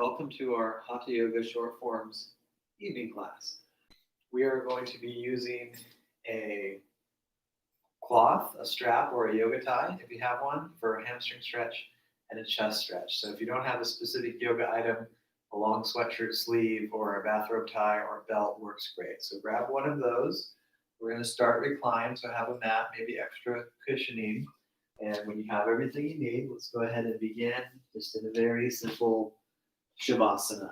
Welcome to our Hatha Yoga short forms evening class. We are going to be using a cloth, a strap, or a yoga tie, if you have one, for a hamstring stretch and a chest stretch. So if you don't have a specific yoga item, a long sweatshirt sleeve or a bathrobe tie or belt works great. So grab one of those. We're going to start recline, so have a mat, maybe extra cushioning. And when you have everything you need, let's go ahead and begin just in a very simple Shavasana.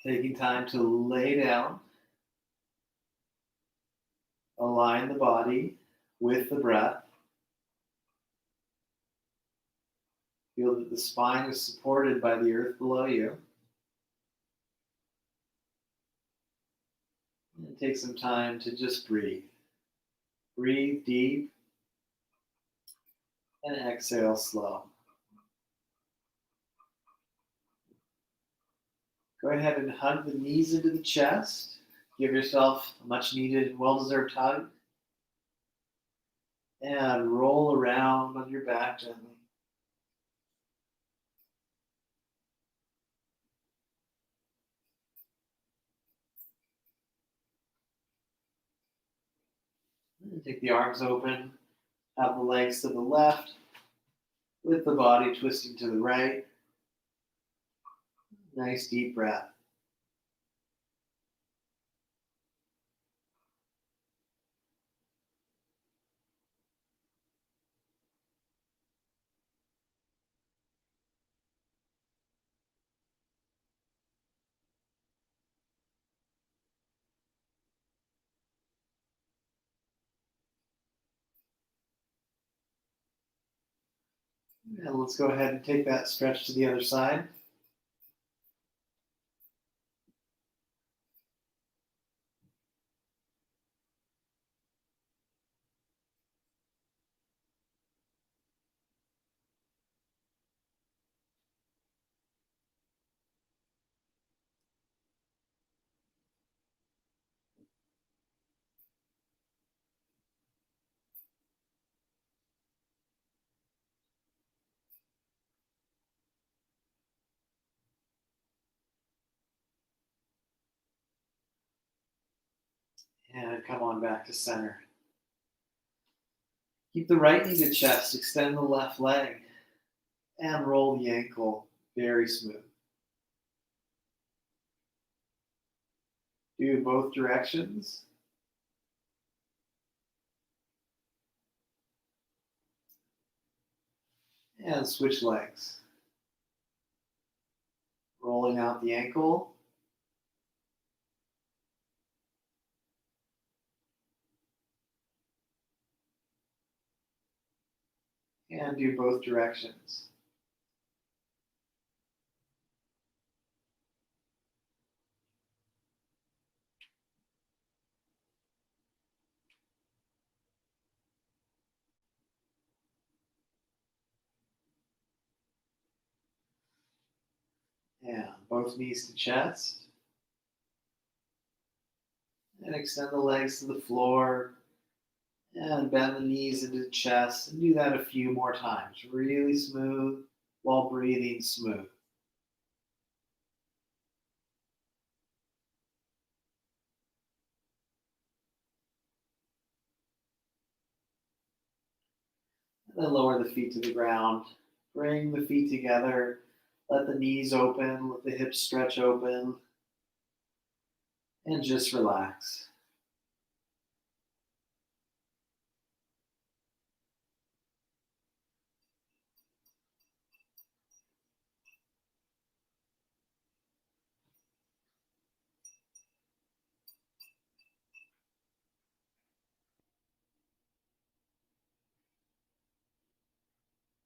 Taking time to lay down, align the body with the breath. Feel that the spine is supported by the earth below you. And take some time to just breathe. Breathe deep and exhale slow. Go ahead and hug the knees into the chest. Give yourself a much needed, well-deserved hug. And roll around on your back gently. And take the arms open. Have the legs to the left, with the body twisting to the right. Nice deep breath. And let's go ahead and take that stretch to the other side. And come on back to center. Keep the right knee to chest, extend the left leg, and roll the ankle very smooth. Do both directions. And switch legs. Rolling out the ankle. And do both directions. And both knees to chest. And extend the legs to the floor. And bend the knees into the chest. And do that a few more times. Really smooth while breathing smooth. And then lower the feet to the ground. Bring the feet together. Let the knees open. Let the hips stretch open. And just relax.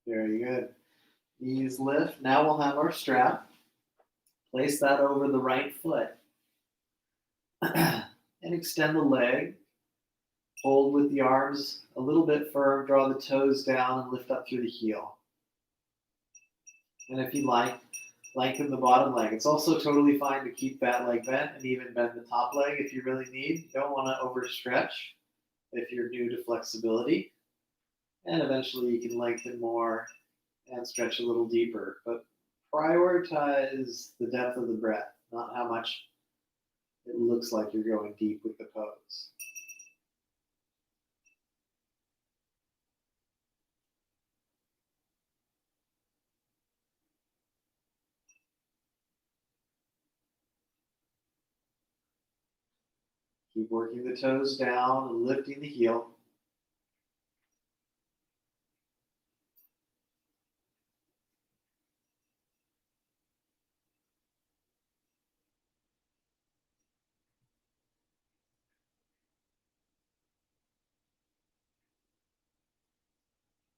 Very good. Knees lift. Now we'll have our strap. Place that over the right foot. And extend the leg. Hold with the arms a little bit firm. Draw the toes down and lift up through the heel. And if you like, lengthen the bottom leg. It's also totally fine to keep that leg bent and even bend the top leg if you really need. You don't want to overstretch if you're new to flexibility. And eventually you can lengthen more and stretch a little deeper. But prioritize the depth of the breath, not how much it looks like you're going deep with the pose. Keep working the toes down and lifting the heel.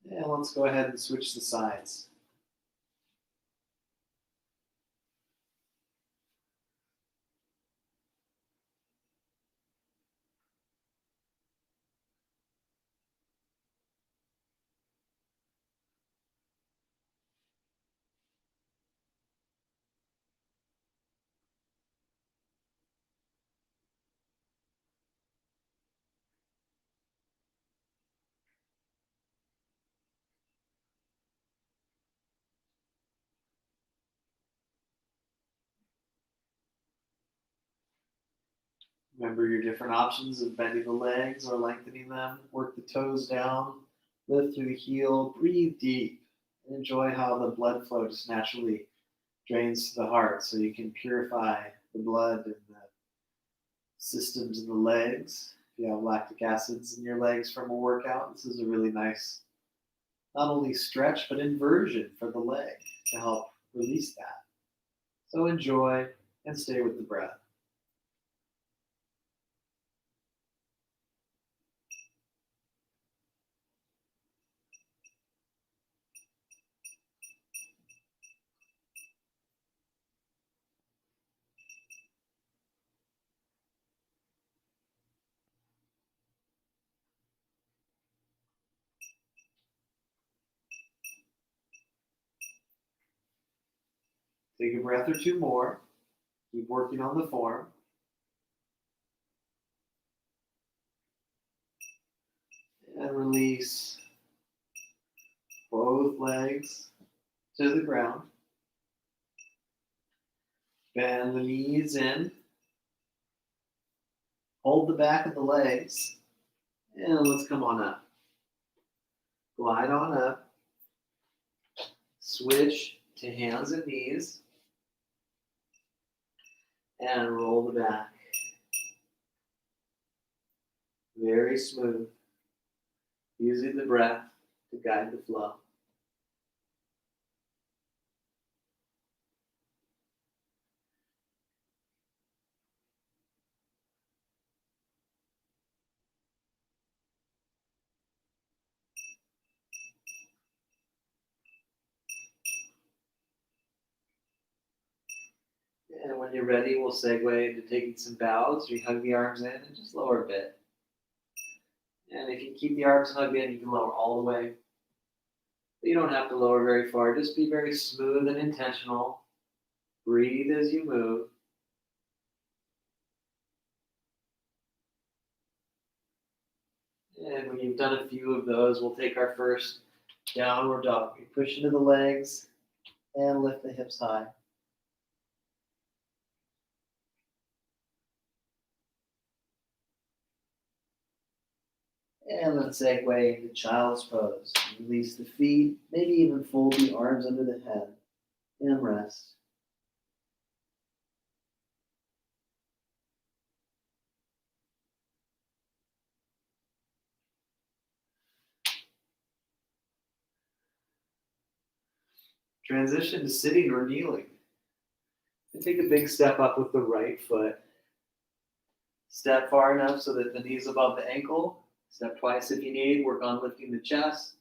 And let's go ahead and switch the sides. Remember your different options of bending the legs or lengthening them. Work the toes down, lift through the heel, breathe deep, and enjoy how the blood flow just naturally drains to the heart so you can purify the blood and the systems in the legs. If you have lactic acids in your legs from a workout, this is a really nice, not only stretch, but inversion for the leg to help release that. So enjoy and stay with the breath. Take a breath or two more. Keep working on the form. And release both legs to the ground. Bend the knees in. Hold the back of the legs. And let's come on up. Glide on up. Switch to hands and knees. And roll the back. Very smooth. Using the breath to guide the flow. And when you're ready, we'll segue into taking some bows. You hug the arms in and just lower a bit. And if you keep the arms hugged in, you can lower all the way. But you don't have to lower very far. Just be very smooth and intentional. Breathe as you move. And when you've done a few of those, we'll take our first downward dog. We push into the legs and lift the hips high. And then segue into child's pose. Release the feet, maybe even fold the arms under the head and rest. Transition to sitting or kneeling. And take a big step up with the right foot. Step far enough so that the knee's above the ankle. Step twice if you need. Work on lifting the chest.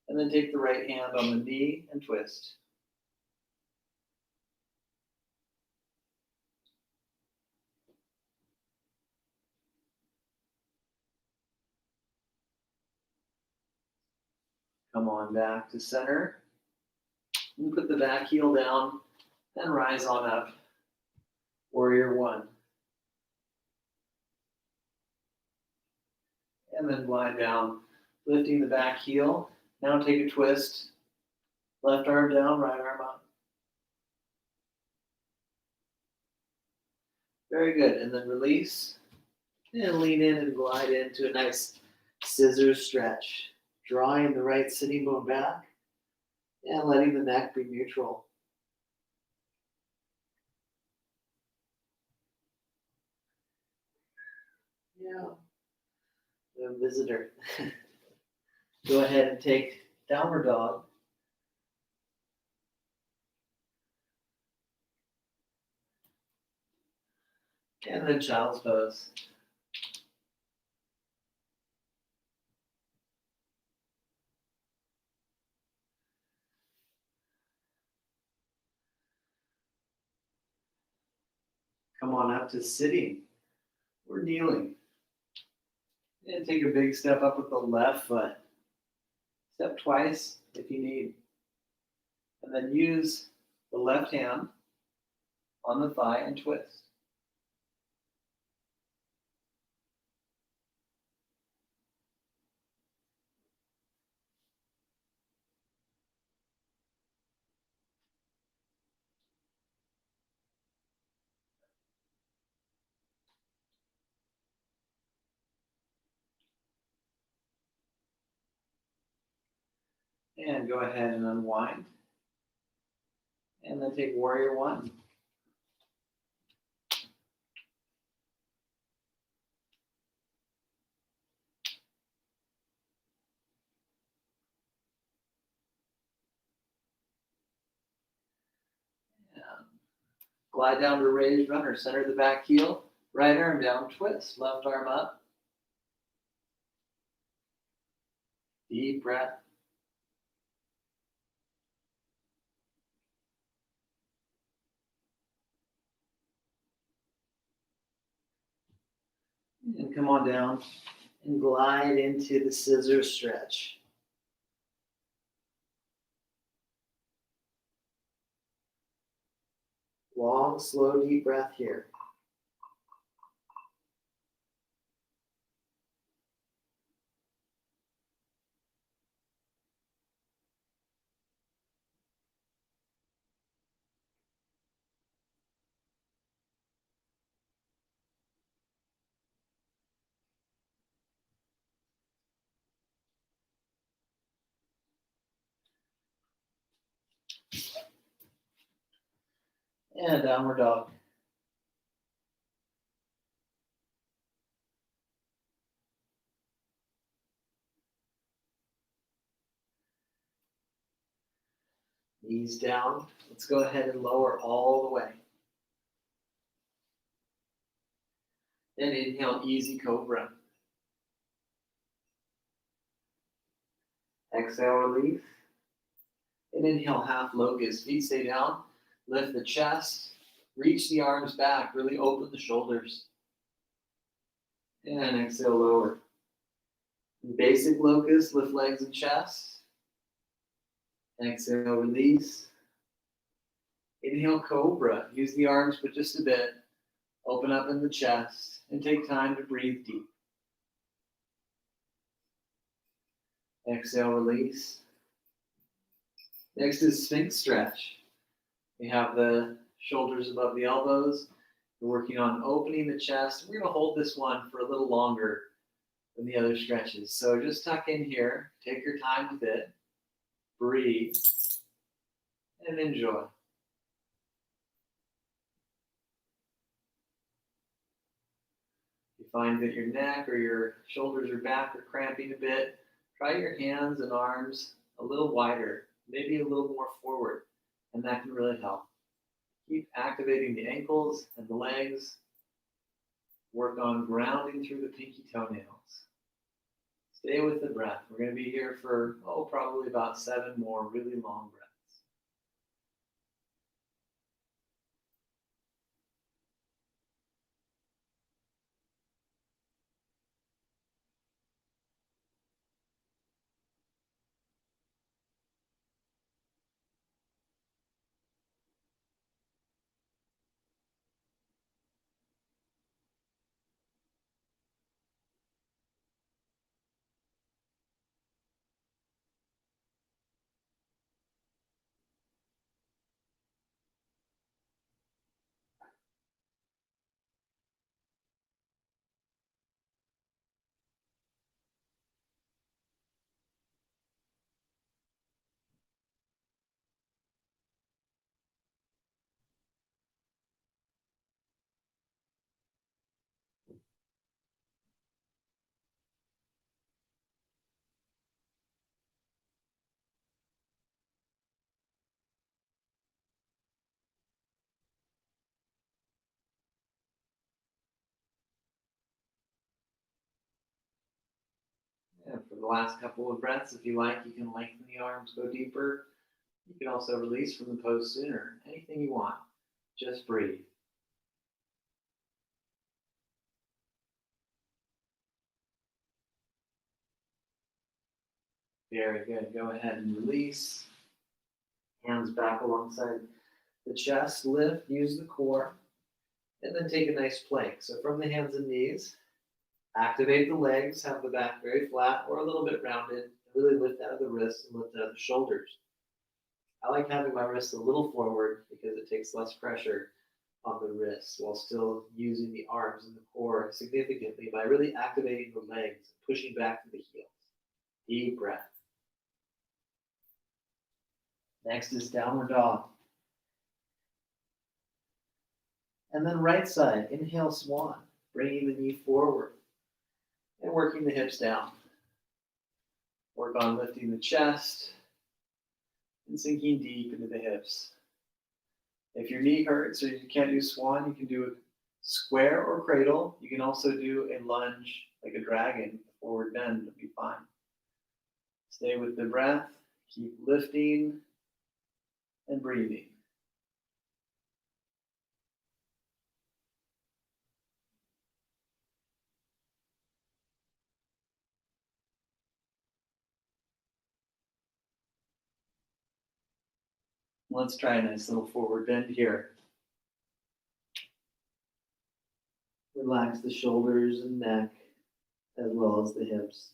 And then take the right hand on the knee and twist. Come on back to center. And put the back heel down and rise on up. Warrior one. And then glide down, lifting the back heel. Now take a twist. Left arm down, right arm up. Very good. And then release. And lean in and glide into a nice scissors stretch. Drawing the right sitting bone back and letting the neck be neutral. Yeah. The visitor. Go ahead and take downward dog. And then child's pose. Come on up to sitting. We're kneeling. And take a big step up with the left foot. Step twice if you need. And then use the left hand on the thigh and twist. And go ahead and unwind. And then take warrior one. And glide down to raised runner. Center the back heel. Right arm down, twist. Left arm up. Deep breath. And come on down and glide into the scissor stretch. Long, slow, deep breath here. And downward dog. Knees down. Let's go ahead and lower all the way. Then inhale, easy cobra. Exhale, release. And inhale, half locust. Feet stay down. Lift the chest. Reach the arms back. Really open the shoulders. And exhale, lower. Basic locust. Lift legs and chest. Exhale, release. Inhale, cobra. Use the arms, but just a bit. Open up in the chest. And take time to breathe deep. Exhale, release. Next is Sphinx stretch. We have the shoulders above the elbows. We're working on opening the chest. We're going to hold this one for a little longer than the other stretches. So just tuck in here. Take your time with it. Breathe. And enjoy. If you find that your neck or your shoulders or back are cramping a bit, try your hands and arms a little wider, maybe a little more forward, and that can really help. Keep activating the ankles and the legs. Work on grounding through the pinky toenails. Stay with the breath. We're going to be here for, probably about 7 more really long breaths. the last couple of breaths, if you like, you can lengthen the arms, go deeper. You can also release from the pose sooner, anything you want. Just breathe. Very good. Go ahead and release. Hands back alongside the chest. Lift, use the core, and then take a nice plank. So from the hands and knees, activate the legs, have the back very flat or a little bit rounded. Really lift out of the wrists and lift out of the shoulders. I like having my wrists a little forward because it takes less pressure on the wrists while still using the arms and the core significantly by really activating the legs, pushing back to the heels. Deep breath. Next is downward dog. And then right side, inhale swan, bringing the knee forward and working the hips down. Work on lifting the chest and sinking deep into the hips. If your knee hurts or you can't do swan, you can do a square or cradle. You can also do a lunge like a dragon, forward bend, it'll be fine. Stay with the breath, keep lifting and breathing. Let's try a nice little forward bend here. Relax the shoulders and neck as well as the hips.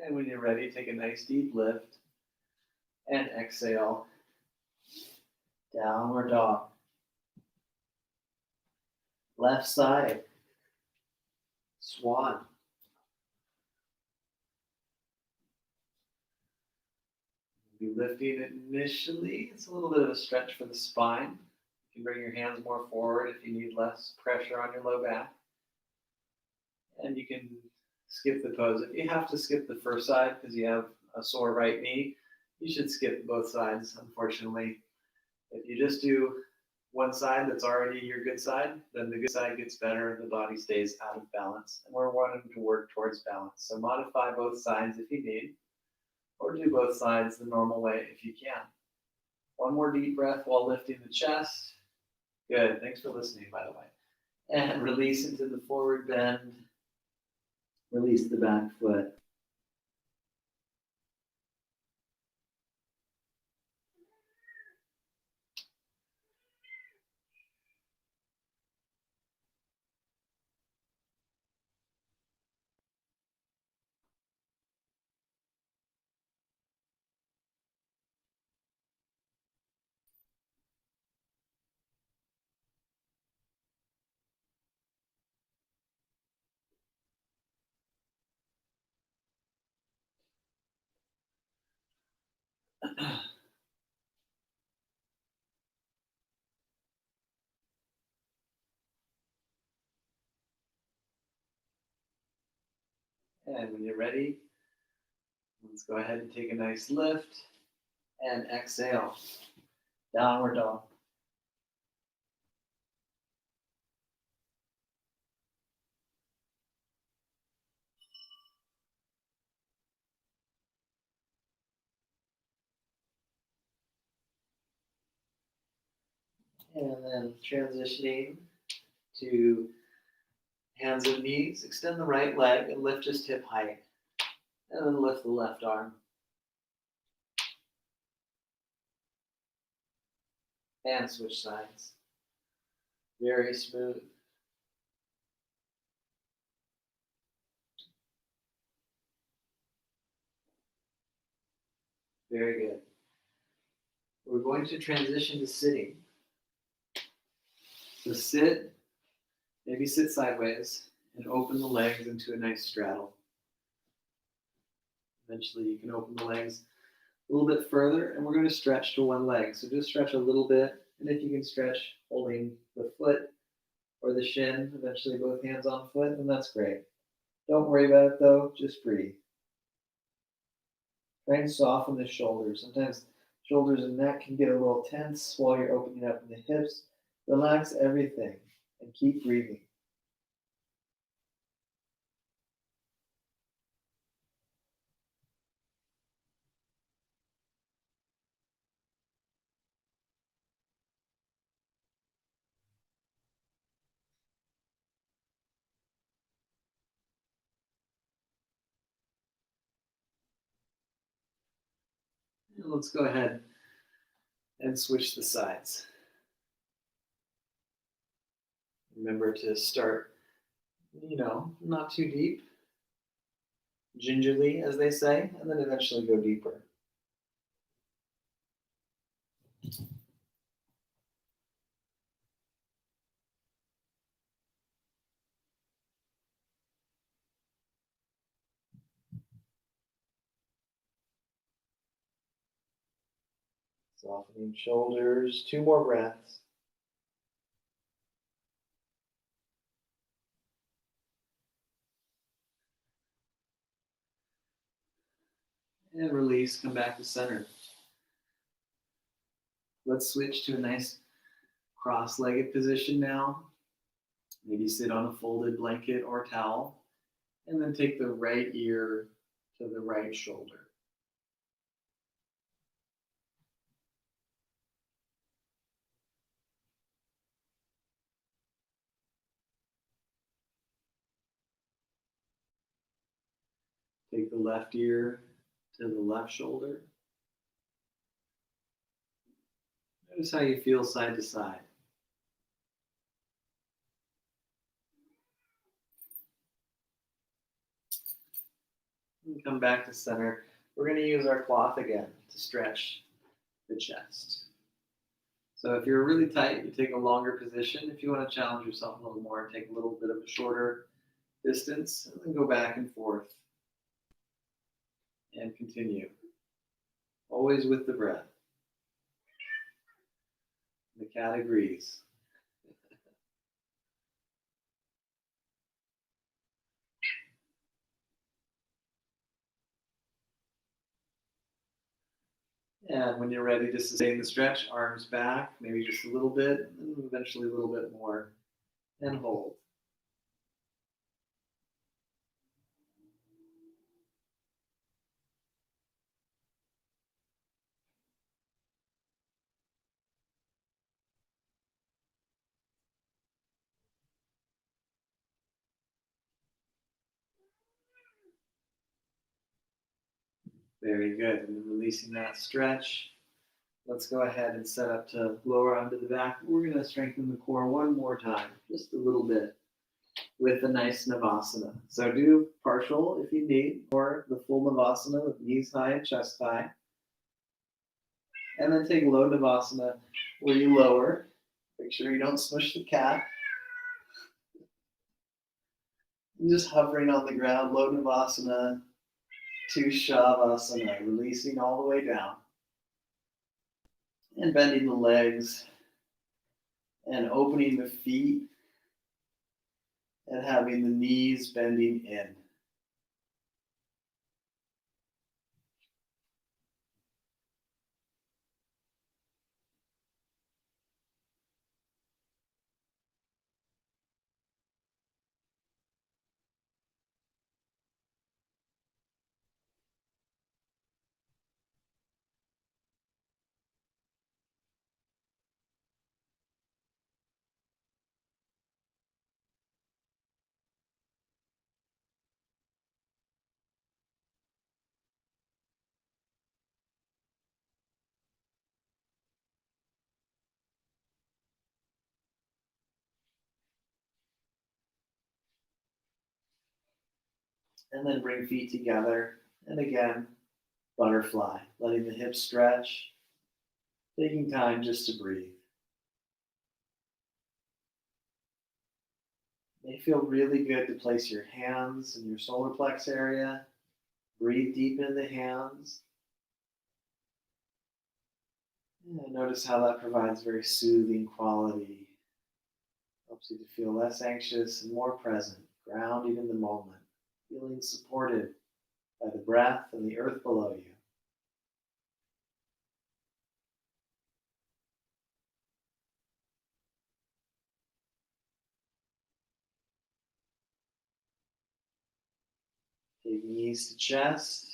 And when you're ready, take a nice deep lift and exhale. Downward dog. Left side. Swan. Be lifting initially. It's a little bit of a stretch for the spine. You can bring your hands more forward if you need less pressure on your low back. And you can skip the pose. If you have to skip the first side because you have a sore right knee, you should skip both sides, unfortunately. If you just do one side that's already your good side, then the good side gets better and the body stays out of balance. And we're wanting to work towards balance. So modify both sides if you need, or do both sides the normal way if you can. One more deep breath while lifting the chest. Good. Thanks for listening, by the way. And release into the forward bend. Release the back foot. And when you're ready, let's go ahead and take a nice lift and exhale. Downward dog. And then transitioning to hands and knees. Extend the right leg and lift just hip height. And then lift the left arm. And switch sides. Very smooth. Very good. We're going to transition to sitting. So sit Maybe sit sideways and open the legs into a nice straddle. Eventually you can open the legs a little bit further, and we're going to stretch to one leg. So just stretch a little bit, and if you can stretch holding the foot or the shin, eventually both hands on foot, then that's great. Don't worry about it though, just breathe. Try and soften the shoulders. Sometimes shoulders and neck can get a little tense while you're opening up in the hips. Relax everything and keep breathing. And let's go ahead and switch the sides. Remember to start, not too deep, gingerly, as they say, and then eventually go deeper. Softening shoulders, 2 more breaths. And release, come back to center. Let's switch to a nice cross-legged position now. Maybe sit on a folded blanket or towel, and then take the right ear to the right shoulder. Take the left ear to the left shoulder. Notice how you feel side to side. And come back to center. We're going to use our cloth again to stretch the chest. So if you're really tight, you take a longer position. If you want to challenge yourself a little more, take a little bit of a shorter distance, and then go back and forth and continue. Always with the breath. The cat agrees. And when you're ready to sustain the stretch, arms back, maybe just a little bit, and eventually a little bit more, and hold. Very good. And then releasing that stretch. Let's go ahead and set up to lower onto the back. We're going to strengthen the core one more time, just a little bit, with a nice Navasana. So do partial if you need, or the full Navasana with knees high and chest high. And then take low Navasana where you lower. Make sure you don't smush the cat. And just hovering on the ground, low Navasana to Shavasana, releasing all the way down. And bending the legs and opening the feet and having the knees bending in. And then bring feet together. And again, butterfly, letting the hips stretch, taking time just to breathe. It may feel really good to place your hands in your solar plex area. Breathe deep in the hands. And notice how that provides very soothing quality. Helps you to feel less anxious and more present, grounded in the moment, feeling supported by the breath and the earth below you. Take knees to chest,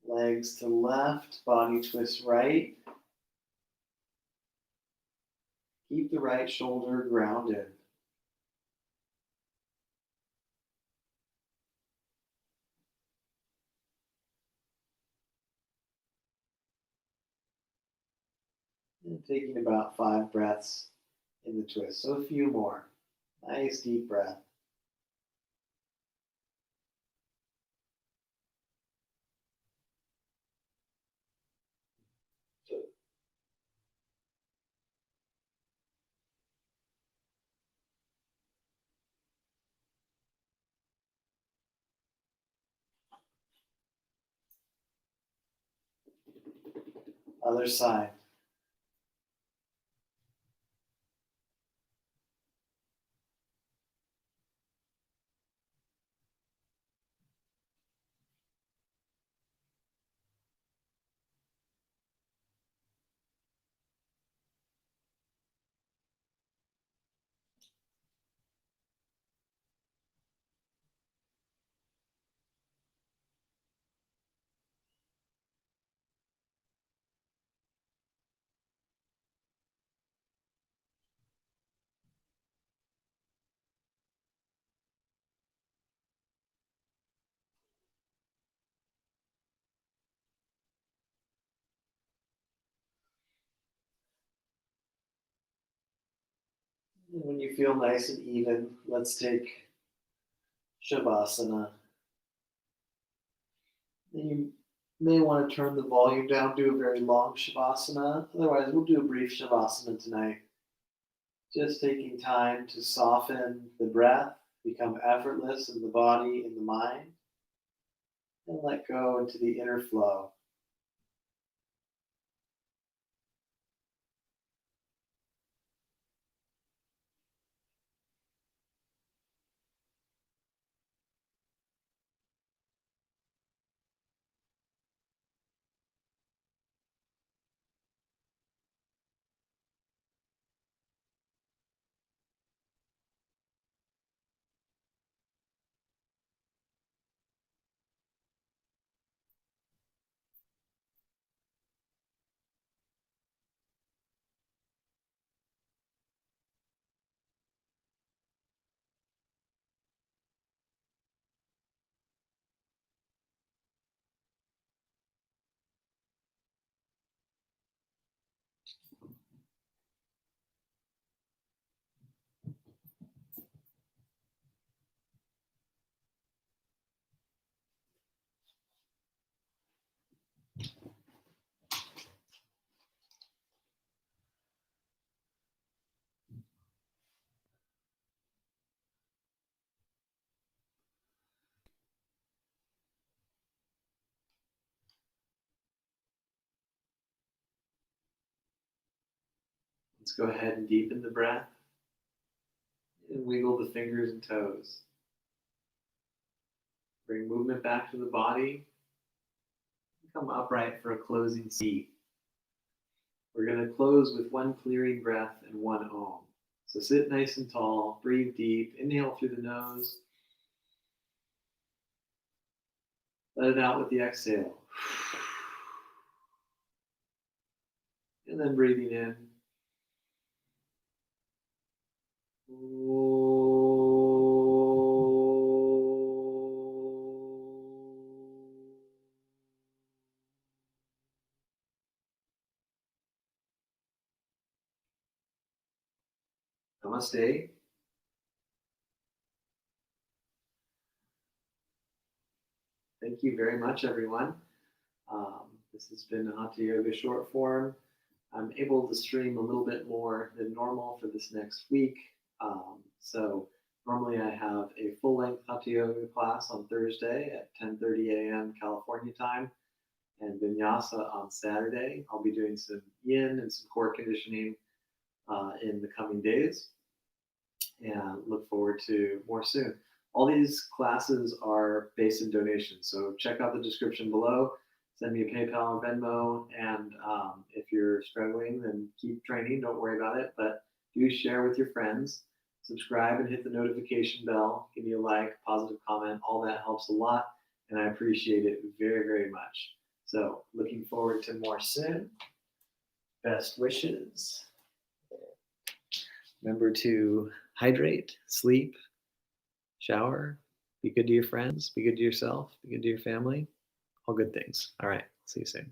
legs to left, body twist right. Keep the right shoulder grounded. And taking about 5 breaths in the twist. So a few more. Nice deep breath. Other side. And when you feel nice and even, let's take Shavasana. And you may want to turn the volume down, do a very long Shavasana. Otherwise, we'll do a brief Shavasana tonight. Just taking time to soften the breath, become effortless in the body and the mind, and let go into the inner flow. Let's go ahead and deepen the breath and wiggle the fingers and toes. Bring movement back to the body. Come upright for a closing seat. We're going to close with 1 clearing breath and 1 Om. So sit nice and tall, breathe deep, inhale through the nose. Let it out with the exhale. And then breathing in. Namaste. Thank you very much, everyone. This has been Hatha Yoga short form. I'm able to stream a little bit more than normal for this next week. So normally I have a full-length Hatha yoga class on Thursday at 10:30 a.m. California time, and vinyasa on Saturday. I'll be doing some yin and some core conditioning in the coming days, and look forward to more soon. All these classes are based in donations, so check out the description below. Send me a PayPal or Venmo, and if you're struggling, then keep training. Don't worry about it, but do share with your friends. Subscribe and hit the notification bell. Give me a like, positive comment. All that helps a lot, and I appreciate it very, very much. So, looking forward to more soon. Best wishes. Remember to hydrate, sleep, shower, be good to your friends, be good to yourself, be good to your family. All good things. All right. See you soon.